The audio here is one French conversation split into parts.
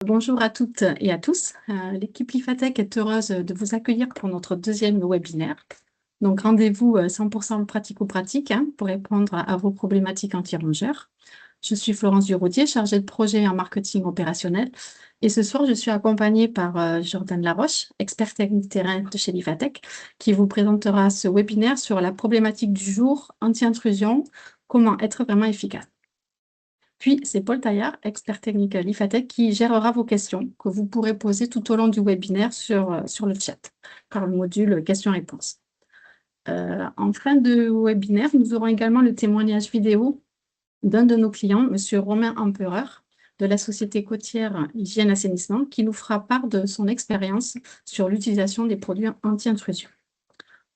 Bonjour à toutes et à tous. L'équipe Lifatech est heureuse de vous accueillir pour notre deuxième webinaire. Donc, rendez-vous 100% pratico-pratique pour répondre à vos problématiques anti-rongeurs. Je suis Florence Duroudier, chargée de projet en marketing opérationnel. Et ce soir, je suis accompagnée par Jordan Laroche, expert technique terrain de chez Lifatech, qui vous présentera ce webinaire sur la problématique du jour, anti-intrusion, comment être vraiment efficace. Puis, c'est Paul Taillard, expert technique à l'IFATEC, qui gérera vos questions que vous pourrez poser tout au long du webinaire sur le chat, par le module questions-réponses. En fin de webinaire, nous aurons également le témoignage vidéo d'un de nos clients, M. Romain Empereur, de la société côtière Hygiène Assainissement, qui nous fera part de son expérience sur l'utilisation des produits anti-intrusion.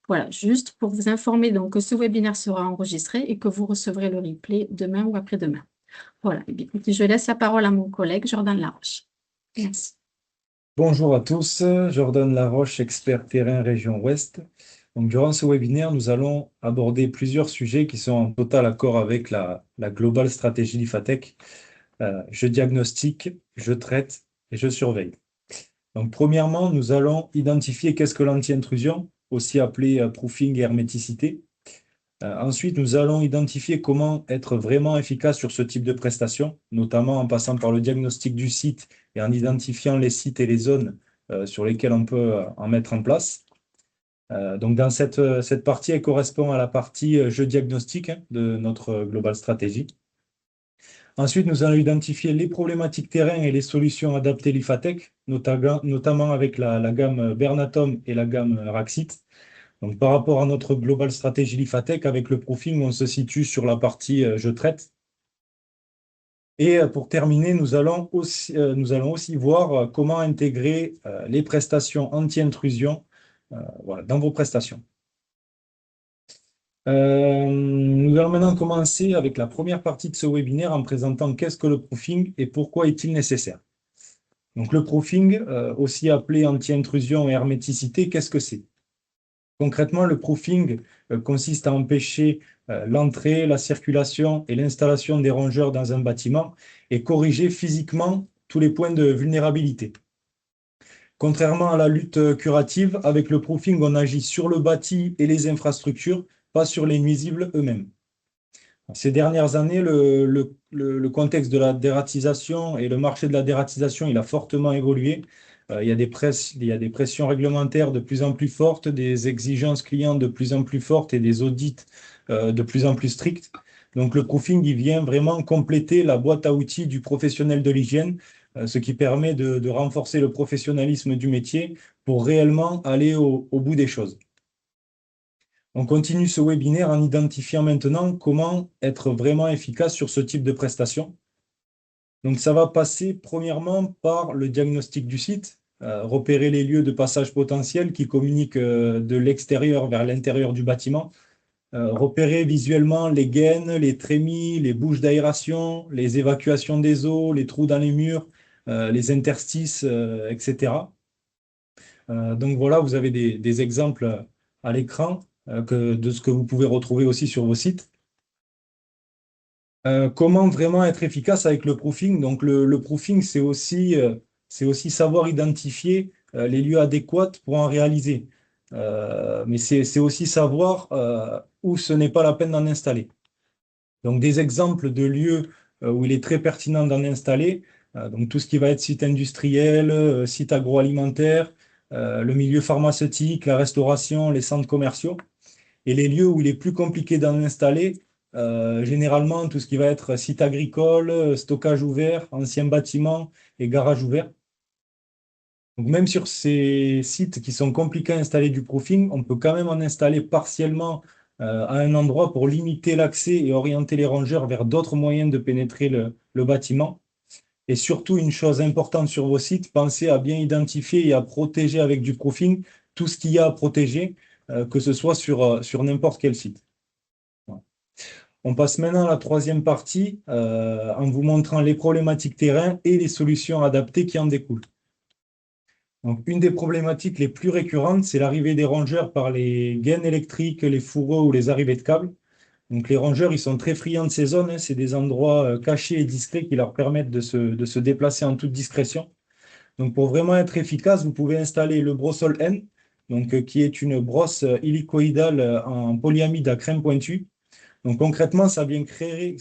Voilà, juste pour vous informer donc, que ce webinaire sera enregistré et que vous recevrez le replay demain ou après-demain. Voilà, et bien, écoutez, je laisse la parole à mon collègue Jordan Laroche. Merci. Bonjour à tous, Jordan Laroche, expert terrain région Ouest. Donc, durant ce webinaire, nous allons aborder plusieurs sujets qui sont en total accord avec la globale stratégie d'IFATEC. Je diagnostique, je traite et je surveille. Donc, premièrement, nous allons identifier qu'est-ce que l'anti-intrusion, aussi appelé proofing et herméticité. Ensuite, nous allons identifier comment être vraiment efficace sur ce type de prestation, notamment en passant par le diagnostic du site et en identifiant les sites et les zones sur lesquelles on peut en mettre en place. Donc, dans cette partie, elle correspond à la partie je diagnostique de notre global stratégie. Ensuite, nous allons identifier les problématiques terrain et les solutions adaptées l'IFATEC, notamment avec la gamme Bernatom et la gamme Raxit. Donc, par rapport à notre global stratégie l'IFATEC, avec le proofing, on se situe sur la partie je traite. Et pour terminer, nous allons aussi voir comment intégrer les prestations anti-intrusion voilà, dans vos prestations. Nous allons maintenant commencer avec la première partie de ce webinaire en présentant qu'est-ce que le proofing et pourquoi est-il nécessaire. Donc, le proofing, aussi appelé anti-intrusion et herméticité, qu'est-ce que c'est? Concrètement, le proofing consiste à empêcher l'entrée, la circulation et l'installation des rongeurs dans un bâtiment et corriger physiquement tous les points de vulnérabilité. Contrairement à la lutte curative, avec le proofing, on agit sur le bâti et les infrastructures, pas sur les nuisibles eux-mêmes. Ces dernières années, le contexte de la dératisation et le marché de la dératisation, il a fortement évolué. Il y a des pressions réglementaires de plus en plus fortes, des exigences clients de plus en plus fortes et des audits de plus en plus stricts. Donc, le proofing, il vient vraiment compléter la boîte à outils du professionnel de l'hygiène, ce qui permet de renforcer le professionnalisme du métier pour réellement aller au bout des choses. On continue ce webinaire en identifiant maintenant comment être vraiment efficace sur ce type de prestation. Donc, ça va passer premièrement par le diagnostic du site, repérer les lieux de passage potentiels qui communiquent de l'extérieur vers l'intérieur du bâtiment, repérer visuellement les gaines, les trémies, les bouches d'aération, les évacuations des eaux, les trous dans les murs, les interstices, etc. Donc voilà, vous avez des exemples à l'écran de ce que vous pouvez retrouver aussi sur vos sites. Comment vraiment être efficace avec le proofing? Donc le proofing, c'est aussi savoir identifier les lieux adéquats pour en réaliser. Mais c'est aussi savoir où ce n'est pas la peine d'en installer. Donc des exemples de lieux où il est très pertinent d'en installer, donc tout ce qui va être site industriel, site agroalimentaire, le milieu pharmaceutique, la restauration, les centres commerciaux. Et les lieux où il est plus compliqué d'en installer, généralement tout ce qui va être site agricole, stockage ouvert, anciens bâtiments et garages ouverts. Donc même sur ces sites qui sont compliqués à installer du proofing, on peut quand même en installer partiellement à un endroit pour limiter l'accès et orienter les rongeurs vers d'autres moyens de pénétrer le bâtiment. Et surtout, une chose importante sur vos sites, pensez à bien identifier et à protéger avec du proofing tout ce qu'il y a à protéger, que ce soit sur n'importe quel site. Voilà. On passe maintenant à la troisième partie en vous montrant les problématiques terrain et les solutions adaptées qui en découlent. Donc, une des problématiques les plus récurrentes, c'est l'arrivée des rongeurs par les gaines électriques, les fourreaux ou les arrivées de câbles. Donc, les rongeurs, ils sont très friands de ces zones, hein. C'est des endroits cachés et discrets qui leur permettent de se déplacer en toute discrétion. Donc, pour vraiment être efficace, vous pouvez installer le Brossol N, donc, qui est une brosse hélicoïdale en polyamide à crème pointue. Donc concrètement, ça vient créer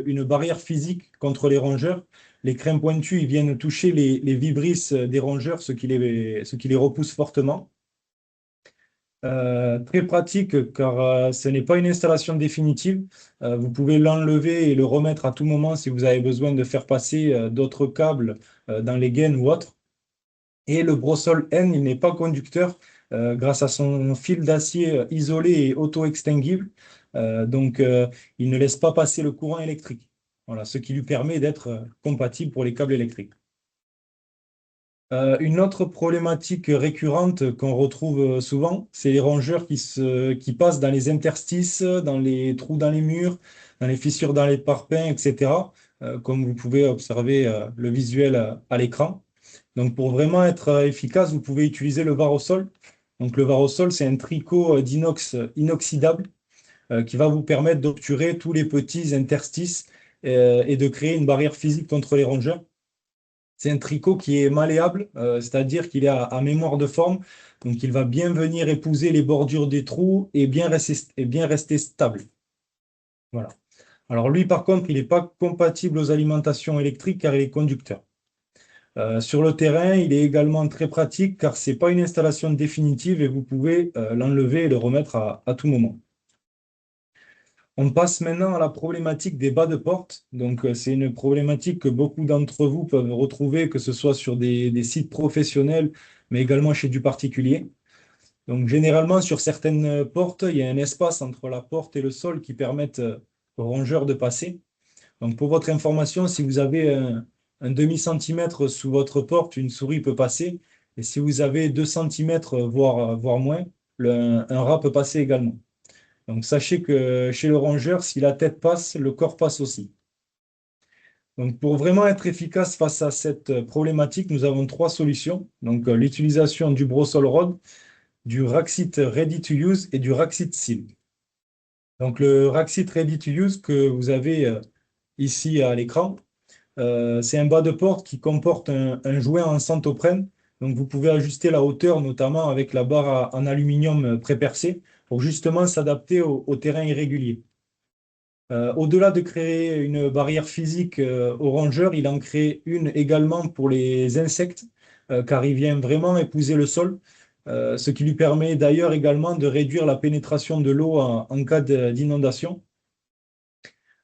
une barrière physique contre les rongeurs. Les crèmes pointues, ils viennent toucher les vibrisses des rongeurs, ce qui les repousse fortement. Très pratique car ce n'est pas une installation définitive. Vous pouvez l'enlever et le remettre à tout moment si vous avez besoin de faire passer d'autres câbles dans les gaines ou autres. Et le Brossol N, il n'est pas conducteur grâce à son fil d'acier isolé et auto-extinguible. Donc, il ne laisse pas passer le courant électrique. Voilà, ce qui lui permet d'être compatible pour les câbles électriques. Une autre problématique récurrente qu'on retrouve souvent, c'est les rongeurs qui passent dans les interstices, dans les trous dans les murs, dans les fissures dans les parpaings, etc. Comme vous pouvez observer le visuel à l'écran. Donc, pour vraiment être efficace, vous pouvez utiliser le Varosol. Donc, le Varosol, c'est un tricot d'inox inoxydable qui va vous permettre d'obturer tous les petits interstices et de créer une barrière physique contre les rongeurs. C'est un tricot qui est malléable, c'est-à-dire qu'il est à mémoire de forme, donc il va bien venir épouser les bordures des trous et bien rester stable. Voilà. Alors lui, par contre, il n'est pas compatible aux alimentations électriques car il est conducteur. Sur le terrain, il est également très pratique car ce n'est pas une installation définitive et vous pouvez l'enlever et le remettre à tout moment. On passe maintenant à la problématique des bas de porte. Donc, c'est une problématique que beaucoup d'entre vous peuvent retrouver, que ce soit sur des sites professionnels, mais également chez du particulier. Donc, généralement, sur certaines portes, il y a un espace entre la porte et le sol qui permettent aux rongeurs de passer. Donc, pour votre information, si vous avez un demi-centimètre sous votre porte, une souris peut passer. Et si vous avez 2 centimètres, voire moins, un rat peut passer également. Donc, sachez que chez le rongeur, si la tête passe, le corps passe aussi. Donc, pour vraiment être efficace face à cette problématique, nous avons 3 solutions. Donc, l'utilisation du Brossol Rod, du Raxit Ready to Use et du Raxit Seal. Donc, le Raxit Ready to Use que vous avez ici à l'écran, c'est un bas de porte qui comporte un joint en centoprène. Donc, vous pouvez ajuster la hauteur, notamment avec la barre en aluminium prépercée, pour justement s'adapter au terrain irrégulier. Au-delà de créer une barrière physique aux rongeurs, il en crée une également pour les insectes, car il vient vraiment épouser le sol, ce qui lui permet d'ailleurs également de réduire la pénétration de l'eau en cas d'inondation.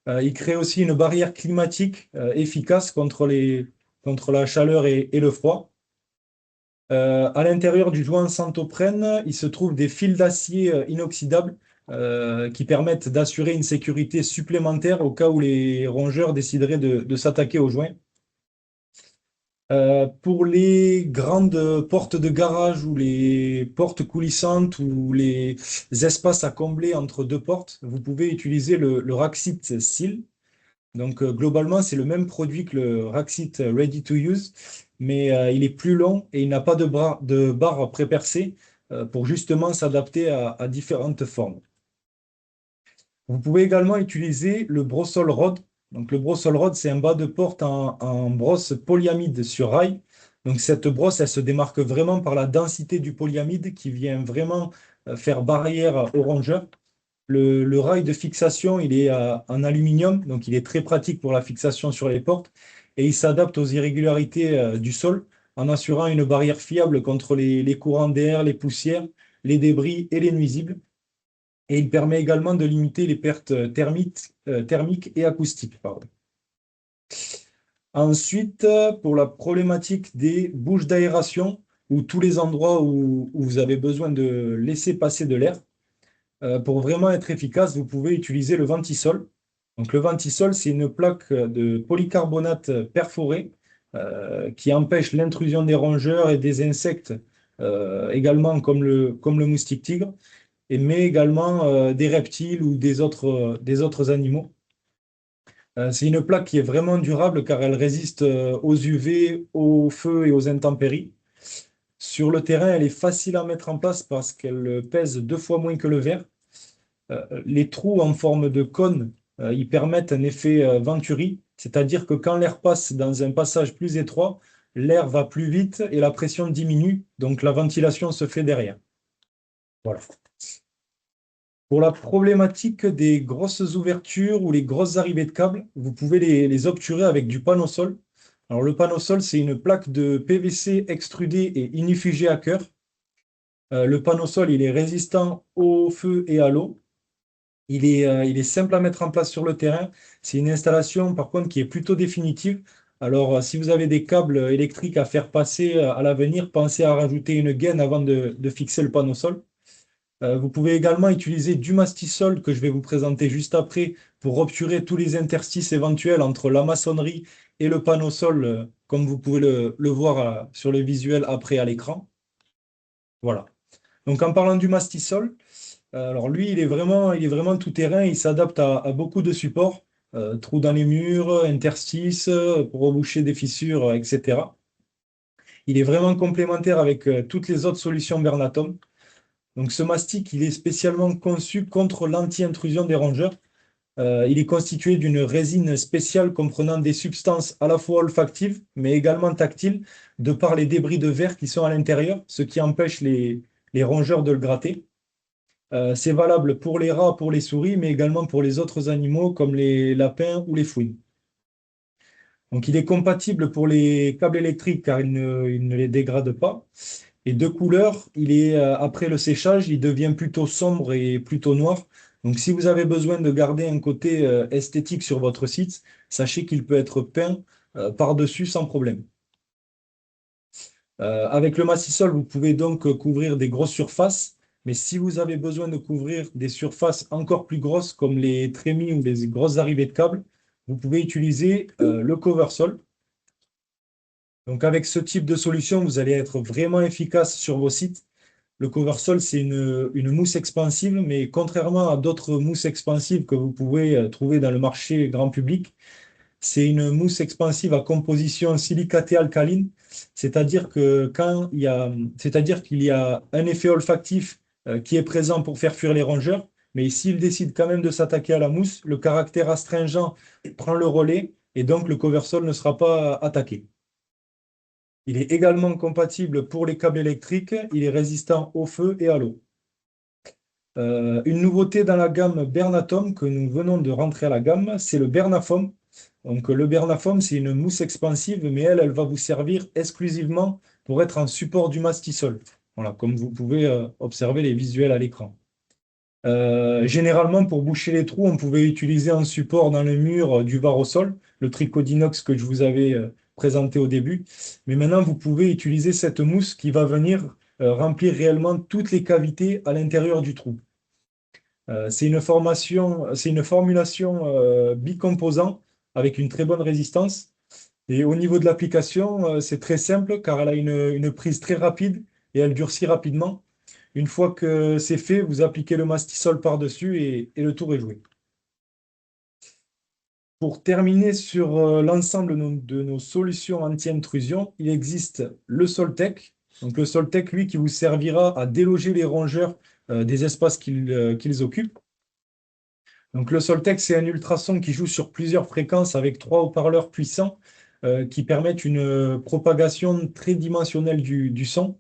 Il crée aussi une barrière climatique efficace contre la chaleur et le froid. À l'intérieur du joint centoprène, il se trouve des fils d'acier inoxydables qui permettent d'assurer une sécurité supplémentaire au cas où les rongeurs décideraient de s'attaquer au joint. Pour les grandes portes de garage ou les portes coulissantes ou les espaces à combler entre 2 portes, vous pouvez utiliser le Raxit Seal. Donc, globalement, c'est le même produit que le Raxit Ready to Use, mais il est plus long et il n'a pas de barre prépercée pour justement s'adapter à différentes formes. Vous pouvez également utiliser le Brossol Rod. Donc, le Brossol Rod, c'est un bas de porte en brosse polyamide sur rail. Donc, cette brosse, elle se démarque vraiment par la densité du polyamide qui vient vraiment faire barrière aux rongeurs. Le rail de fixation, il est en aluminium, donc il est très pratique pour la fixation sur les portes et il s'adapte aux irrégularités du sol en assurant une barrière fiable contre les courants d'air, les poussières, les débris et les nuisibles. Et il permet également de limiter les pertes thermiques et acoustiques. Pardon. Ensuite, pour la problématique des bouches d'aération, ou tous les endroits où vous avez besoin de laisser passer de l'air, pour vraiment être efficace, vous pouvez utiliser le Ventisol. Donc, le Ventisol, c'est une plaque de polycarbonate perforé qui empêche l'intrusion des rongeurs et des insectes, également comme le moustique tigre, mais également des reptiles ou des autres animaux. C'est une plaque qui est vraiment durable car elle résiste aux UV, au feu et aux intempéries. Sur le terrain, elle est facile à mettre en place parce qu'elle pèse 2 fois moins que le verre. Les trous en forme de cône, ils permettent un effet Venturi, c'est-à-dire que quand l'air passe dans un passage plus étroit, l'air va plus vite et la pression diminue, donc la ventilation se fait derrière. Voilà. Pour la problématique des grosses ouvertures ou les grosses arrivées de câbles, vous pouvez les obturer avec du panosol. Alors le panosol, c'est une plaque de PVC extrudée et inifugée à cœur. Le panosol, il est résistant au feu et à l'eau. Il est simple à mettre en place sur le terrain. C'est une installation, par contre, qui est plutôt définitive. Alors, si vous avez des câbles électriques à faire passer à l'avenir, pensez à rajouter une gaine avant de fixer le panneau sol. Vous pouvez également utiliser du mastisol que je vais vous présenter juste après pour obturer tous les interstices éventuels entre la maçonnerie et le panneau sol, comme vous pouvez le voir sur le visuel après à l'écran. Voilà. Donc, en parlant du mastisol, alors lui, il est vraiment tout terrain, il s'adapte à beaucoup de supports, trous dans les murs, interstices, pour reboucher des fissures, etc. Il est vraiment complémentaire avec toutes les autres solutions Bernatom. Donc ce mastic, il est spécialement conçu contre l'anti-intrusion des rongeurs. Il est constitué d'une résine spéciale comprenant des substances à la fois olfactives, mais également tactiles, de par les débris de verre qui sont à l'intérieur, ce qui empêche les rongeurs de le gratter. C'est valable pour les rats, pour les souris, mais également pour les autres animaux comme les lapins ou les fouines. Donc, il est compatible pour les câbles électriques car il ne les dégrade pas. Et de couleur, après le séchage, il devient plutôt sombre et plutôt noir. Donc, si vous avez besoin de garder un côté esthétique sur votre site, sachez qu'il peut être peint par-dessus sans problème. Avec le massisol, vous pouvez donc couvrir des grosses surfaces, mais si vous avez besoin de couvrir des surfaces encore plus grosses comme les trémies ou les grosses arrivées de câbles, vous pouvez utiliser le cover sol. Donc avec ce type de solution, vous allez être vraiment efficace sur vos sites. Le cover sol, c'est une mousse expansive, mais contrairement à d'autres mousses expansives que vous pouvez trouver dans le marché grand public, c'est une mousse expansive à composition silicatée alcaline, c'est-à-dire que c'est-à-dire qu'il y a un effet olfactif qui est présent pour faire fuir les rongeurs, mais s'il décide quand même de s'attaquer à la mousse, le caractère astringent prend le relais et donc le coversol ne sera pas attaqué. Il est également compatible pour les câbles électriques, il est résistant au feu et à l'eau. Une nouveauté dans la gamme Bernatom que nous venons de rentrer à la gamme, c'est le Bernafoam. Donc le Bernafoam, c'est une mousse expansive, mais elle va vous servir exclusivement pour être en support du mastisol. Voilà, comme vous pouvez observer les visuels à l'écran. Généralement, pour boucher les trous, on pouvait utiliser en support dans le mur du Varosol, le tricot d'inox que je vous avais présenté au début. Mais maintenant, vous pouvez utiliser cette mousse qui va venir remplir réellement toutes les cavités à l'intérieur du trou. C'est une formulation bicomposant avec une très bonne résistance. Et au niveau de l'application, c'est très simple car elle a une prise très rapide et elle durcit rapidement. Une fois que c'est fait, vous appliquez le mastisol par-dessus et le tour est joué. Pour terminer sur l'ensemble de nos solutions anti-intrusion, il existe le Soltec. Donc le Soltec, lui, qui vous servira à déloger les rongeurs des espaces qu'ils occupent. Donc le Soltec, c'est un ultrason qui joue sur plusieurs fréquences avec 3 haut-parleurs puissants qui permettent une propagation très dimensionnelle du son.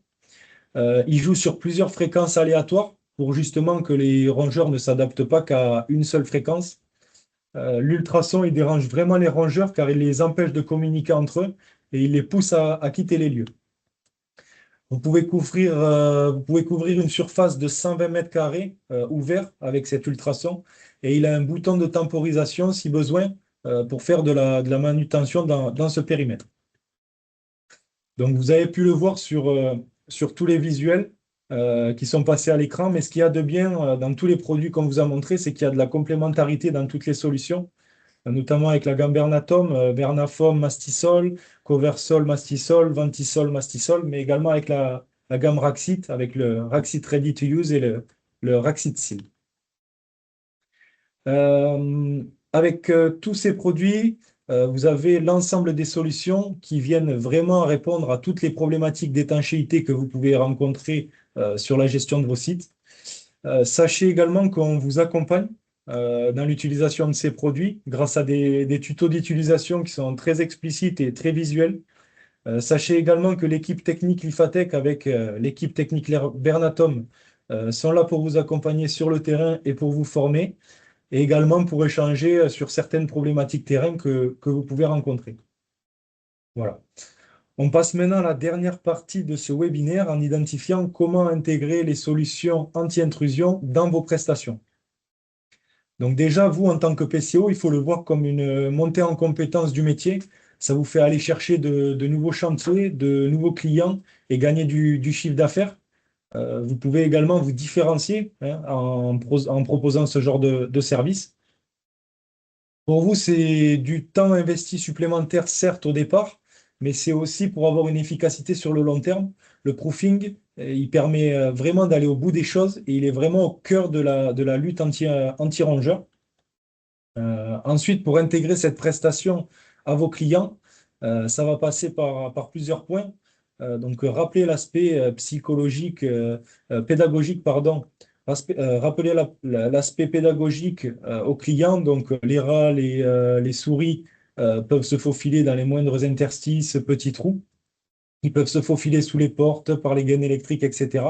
Il joue sur plusieurs fréquences aléatoires pour justement que les rongeurs ne s'adaptent pas qu'à une seule fréquence. L'ultrason, il dérange vraiment les rongeurs car il les empêche de communiquer entre eux et il les pousse à quitter les lieux. Vous pouvez couvrir une surface de 120 mètres carrés ouvert avec cet ultrason et il a un bouton de temporisation si besoin pour faire de la manutention dans ce périmètre. Donc vous avez pu le voir sur tous les visuels qui sont passés à l'écran, mais ce qu'il y a de bien dans tous les produits qu'on vous a montré, c'est qu'il y a de la complémentarité dans toutes les solutions, notamment avec la gamme Bernatom, Bernafoam Mastisol, Coversol Mastisol, Ventisol Mastisol, mais également avec la gamme Raxit, avec le Raxit Ready to Use et le Raxit Seal. Avec tous ces produits, vous avez l'ensemble des solutions qui viennent vraiment répondre à toutes les problématiques d'étanchéité que vous pouvez rencontrer sur la gestion de vos sites. Sachez également qu'on vous accompagne dans l'utilisation de ces produits grâce à des tutos d'utilisation qui sont très explicites et très visuels. Sachez également que l'équipe technique Lifatech avec l'équipe technique Bernatom sont là pour vous accompagner sur le terrain et pour vous former, et également pour échanger sur certaines problématiques terrain que vous pouvez rencontrer. Voilà. On passe maintenant à la dernière partie de ce webinaire en identifiant comment intégrer les solutions anti-intrusion dans vos prestations. Donc déjà, vous, en tant que PCO, il faut le voir comme une montée en compétence du métier. Ça vous fait aller chercher de nouveaux chantiers, de nouveaux clients et gagner du chiffre d'affaires. Vous pouvez également vous différencier, hein, en proposant ce genre de service. Pour vous, c'est du temps investi supplémentaire, certes, au départ, mais c'est aussi pour avoir une efficacité sur le long terme. Le proofing, il permet vraiment d'aller au bout des choses et il est vraiment au cœur de la lutte anti-rongeur. Ensuite, pour intégrer cette prestation à vos clients, ça va passer par plusieurs points. Donc, rappelez l'aspect psychologique, pédagogique, pardon. Rappelez l'aspect pédagogique aux clients. Donc, les rats, les souris peuvent se faufiler dans les moindres interstices, petits trous. Ils peuvent se faufiler sous les portes, par les gaines électriques, etc.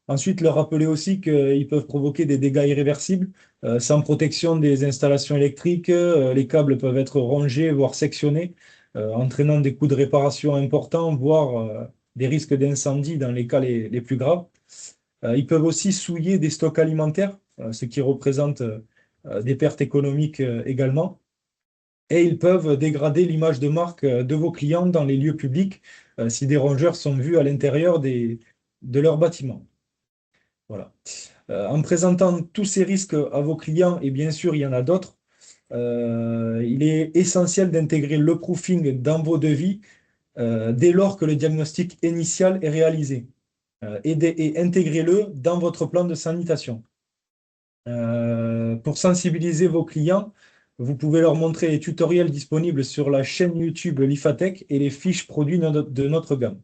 Ensuite, leur rappeler aussi qu'ils peuvent provoquer des dégâts irréversibles. Sans protection des installations électriques, les câbles peuvent être rongés, voire sectionnés, entraînant des coûts de réparation importants, voire des risques d'incendie dans les cas les plus graves. Ils peuvent aussi souiller des stocks alimentaires, ce qui représente des pertes économiques également. Et ils peuvent dégrader l'image de marque de vos clients dans les lieux publics si des rongeurs sont vus à l'intérieur de leurs bâtiments. Voilà. En présentant tous ces risques à vos clients, et bien sûr, il y en a d'autres, il est essentiel d'intégrer le proofing dans vos devis dès lors que le diagnostic initial est réalisé. Et intégrez-le dans votre plan de sanitation. Pour sensibiliser vos clients, vous pouvez leur montrer les tutoriels disponibles sur la chaîne YouTube Lifatech et les fiches produits de notre gamme.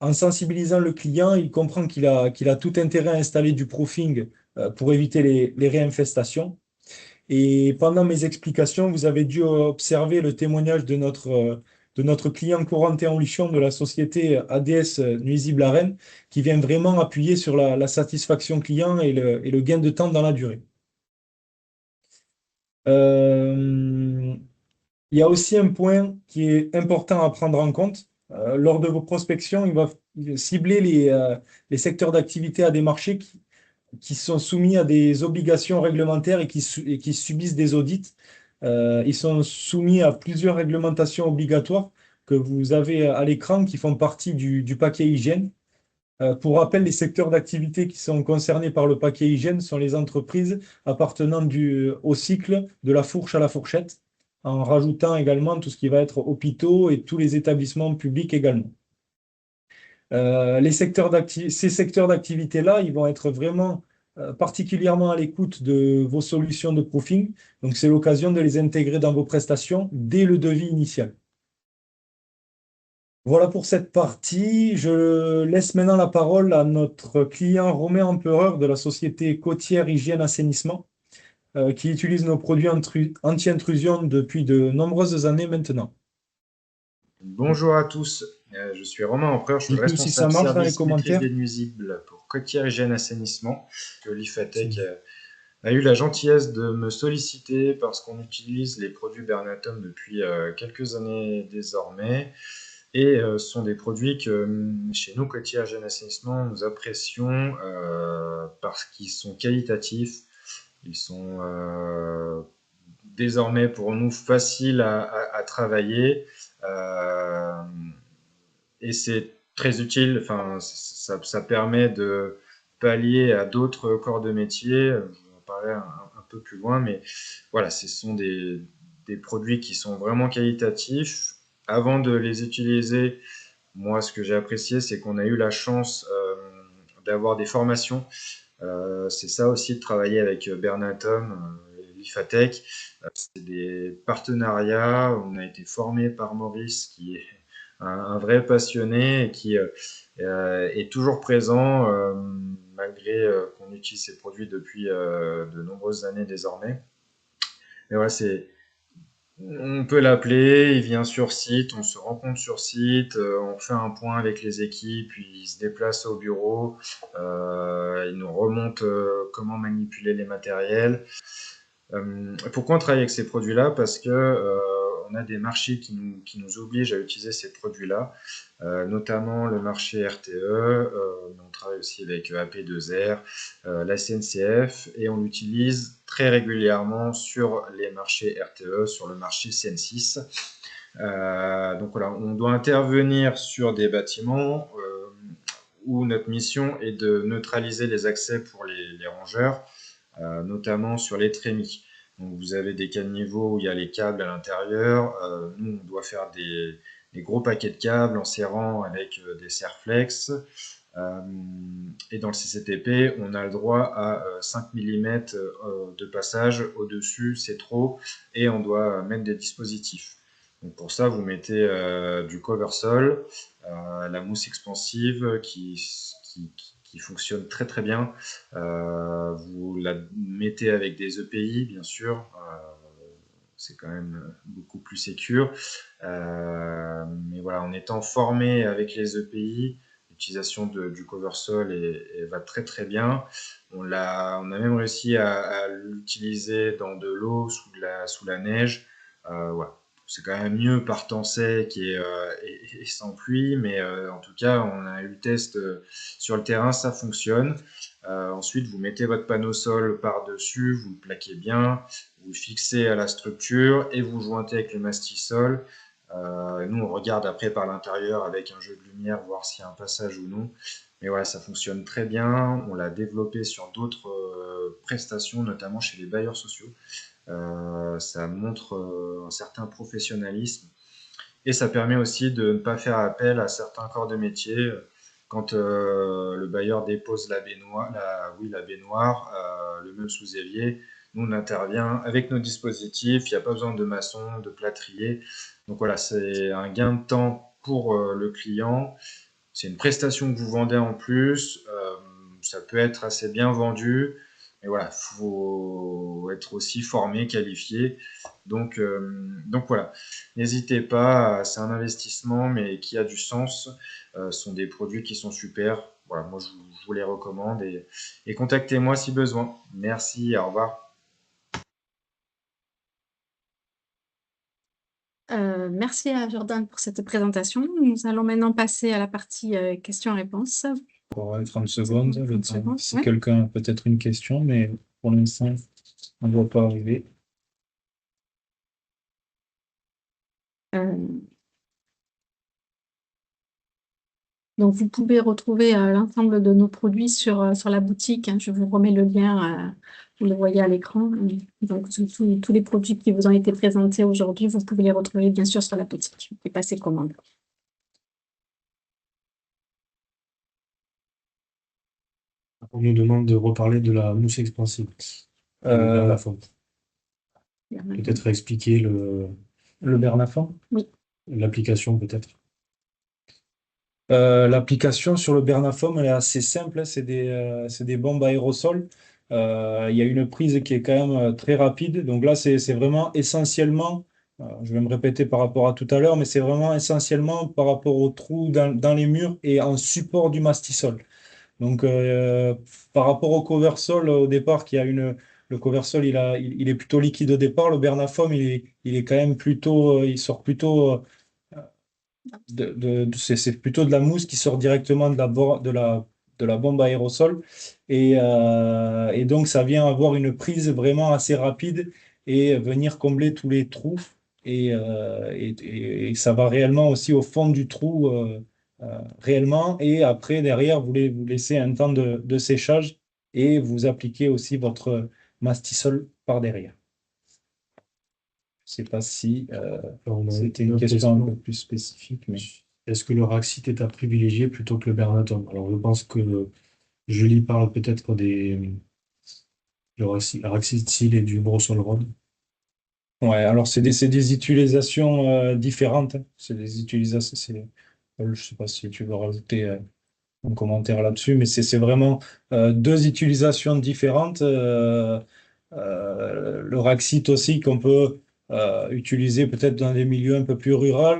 En sensibilisant le client, il comprend qu'il a tout intérêt à installer du proofing pour éviter les réinfestations. Et pendant mes explications, vous avez dû observer le témoignage de notre client Corentin Henlichon de la société ADS Nuisible à Rennes, qui vient vraiment appuyer sur la satisfaction client et le gain de temps dans la durée. Euh, il y a aussi un point qui est important à prendre en compte. Lors de vos prospections, il va cibler les secteurs d'activité à des marchés qui sont soumis à des obligations réglementaires et qui subissent des audits. Ils sont soumis à plusieurs réglementations obligatoires que vous avez à l'écran qui font partie du paquet hygiène. Pour rappel, les secteurs d'activité qui sont concernés par le paquet hygiène sont les entreprises appartenant au cycle de la fourche à la fourchette, en rajoutant également tout ce qui va être hôpitaux et tous les établissements publics également. Ces secteurs d'activité-là, ils vont être vraiment particulièrement à l'écoute de vos solutions de proofing. Donc, c'est l'occasion de les intégrer dans vos prestations dès le devis initial. Voilà pour cette partie. Je laisse maintenant la parole à notre client Romain Empereur de la société côtière Hygiène Assainissement, qui utilise nos produits anti-intrusion depuis de nombreuses années maintenant. Bonjour à tous, je suis Romain Empereur, je suis le Dites-nous si ça responsable marche dans les service maîtrise commentaires. des nuisibles pour Côtière Hygiène Assainissement. Que Lifatech a eu la gentillesse de me solliciter parce qu'on utilise les produits Bernatom depuis quelques années désormais. Et ce sont des produits que chez nous, Côtière Hygiène Assainissement, nous apprécions parce qu'ils sont qualitatifs, ils sont désormais pour nous faciles à travailler. Et c'est très utile, enfin, ça permet de pallier à d'autres corps de métier. Je vais en parler un peu plus loin, mais voilà, ce sont des produits qui sont vraiment qualitatifs. Avant de les utiliser, moi, ce que j'ai apprécié, c'est qu'on a eu la chance d'avoir des formations. C'est ça aussi de travailler avec Bernatom, Lifatech. C'est des partenariats. On a été formé par Maurice, qui est un vrai passionné et qui est toujours présent malgré qu'on utilise ces produits depuis de nombreuses années désormais. Mais voilà, On peut l'appeler, il vient sur site, on se rencontre sur site, on fait un point avec les équipes, puis il se déplace au bureau, il nous remonte comment manipuler les matériels. Pourquoi on travaille avec ces produits-là? Parce que on a des marchés qui nous obligent à utiliser ces produits-là, notamment le marché RTE, mais on travaille aussi avec AP2R, la CNCF, et on l'utilise très régulièrement sur les marchés RTE, sur le marché CN6. Donc voilà, on doit intervenir sur des bâtiments où notre mission est de neutraliser les accès pour les rongeurs, notamment sur les trémies. Donc vous avez des caniveaux où il y a les câbles à l'intérieur. Nous, on doit faire des gros paquets de câbles en serrant avec des serre-flex. Et dans le CCTP, on a le droit à 5 mm de passage. Au-dessus, c'est trop. Et on doit mettre des dispositifs. Donc pour ça, vous mettez du cover sol, la mousse expansive qui fonctionne très très bien. Vous la mettez avec des EPI, bien sûr. C'est quand même beaucoup plus sécure. Mais voilà, en étant formé avec les EPI, l'utilisation du cover sol va très très bien. On a même réussi à l'utiliser dans de l'eau, sous la neige. Voilà. C'est quand même mieux par temps sec et sans pluie, mais en tout cas, on a eu le test sur le terrain, ça fonctionne. Ensuite, vous mettez votre panneau sol par-dessus, vous le plaquez bien, vous le fixez à la structure et vous jointez avec le mastisol. Nous, on regarde après par l'intérieur avec un jeu de lumière, voir s'il y a un passage ou non. Mais voilà, ça fonctionne très bien. On l'a développé sur d'autres prestations, notamment chez les bailleurs sociaux. Ça montre un certain professionnalisme et ça permet aussi de ne pas faire appel à certains corps de métier. Quand le bailleur dépose la baignoire, le meuble sous évier, nous on intervient avec nos dispositifs, il n'y a pas besoin de maçon, de plâtrier. Donc voilà, c'est un gain de temps pour le client. C'est une prestation que vous vendez en plus. Ça peut être assez bien vendu. Mais voilà, il faut être aussi formé, qualifié. Donc voilà, n'hésitez pas, c'est un investissement, mais qui a du sens. Ce sont des produits qui sont super. Voilà, moi je vous les recommande et contactez-moi si besoin. Merci, au revoir. Merci à Jordan pour cette présentation. Nous allons maintenant passer à la partie questions-réponses. Pour 30 secondes, le 30 temps. secondes, Si ouais. quelqu'un a peut-être une question, mais pour l'instant, on ne voit pas arriver. Donc, vous pouvez retrouver l'ensemble de nos produits sur la boutique, hein. Je vous remets le lien, vous le voyez à l'écran. Donc, tous les produits qui vous ont été présentés aujourd'hui, vous pouvez les retrouver bien sûr sur la boutique. Vous pouvez passer commande. On nous demande de reparler de la mousse expansive. La fonte. Peut-être expliquer Le Bernafon? Oui. L'application peut-être. L'application sur le Bernafon, elle est assez simple, hein. C'est des bombes aérosols. Il y a une prise qui est quand même très rapide. Donc là, c'est vraiment essentiellement, je vais me répéter par rapport à tout à l'heure, mais c'est vraiment essentiellement par rapport aux trous dans les murs et en support du mastisol. Donc par rapport au cover sol, au départ, le cover sol, il est plutôt liquide au départ. Le Bernafon, il est quand même plutôt, il sort plutôt c'est plutôt de la mousse qui sort directement de la bombe aérosol. Et donc, ça vient avoir une prise vraiment assez rapide et venir combler tous les trous. Et ça va réellement aussi au fond du trou, réellement. Et après, derrière, vous laissez un temps de séchage et vous appliquez aussi votre mastisol par derrière. Je ne sais pas si c'était une question un peu plus spécifique, mais Est-ce que le Raxit est à privilégier plutôt que le Bernatom? Alors je pense que Julie parle peut-être du Raxit Seal et du Brossol Rod. ouais, alors c'est des utilisations différentes, hein. C'est des utilisations. Je ne sais pas si tu veux rajouter un commentaire là-dessus, mais c'est vraiment deux utilisations différentes. Le Raxit aussi qu'on peut utilisé peut-être dans des milieux un peu plus ruraux,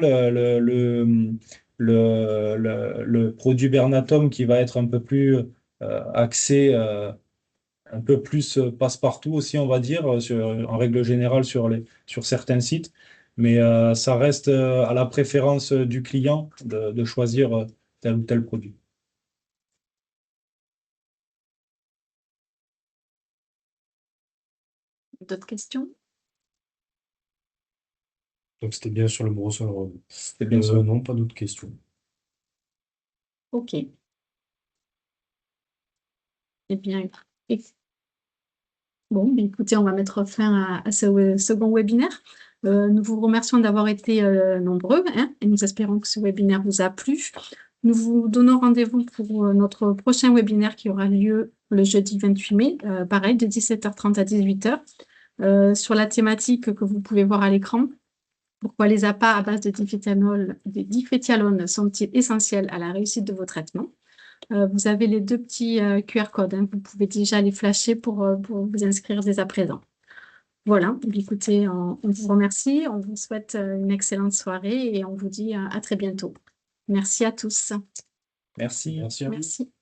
le produit Bernatom qui va être un peu plus axé, un peu plus passe-partout aussi, on va dire, en règle générale sur certains sites. Mais ça reste à la préférence du client de choisir tel ou tel produit. D'autres questions? Donc c'était bien sur le brossoir. C'est bien ça. Non, pas d'autres questions. Ok. Eh bien, bon, ben, écoutez, on va mettre fin à ce second webinaire. Nous vous remercions d'avoir été nombreux, hein, et nous espérons que ce webinaire vous a plu. Nous vous donnons rendez-vous pour notre prochain webinaire qui aura lieu le jeudi 28 mai, pareil, de 17h30 à 18h, sur la thématique que vous pouvez voir à l'écran. Pourquoi les appâts à base de diphéthialone sont-ils essentiels à la réussite de vos traitements? Vous avez les 2 petits QR codes, hein. Vous pouvez déjà les flasher pour vous inscrire dès à présent. Voilà, écoutez, on vous remercie, on vous souhaite une excellente soirée et on vous dit à très bientôt. Merci à tous. Merci. Merci à vous. Merci.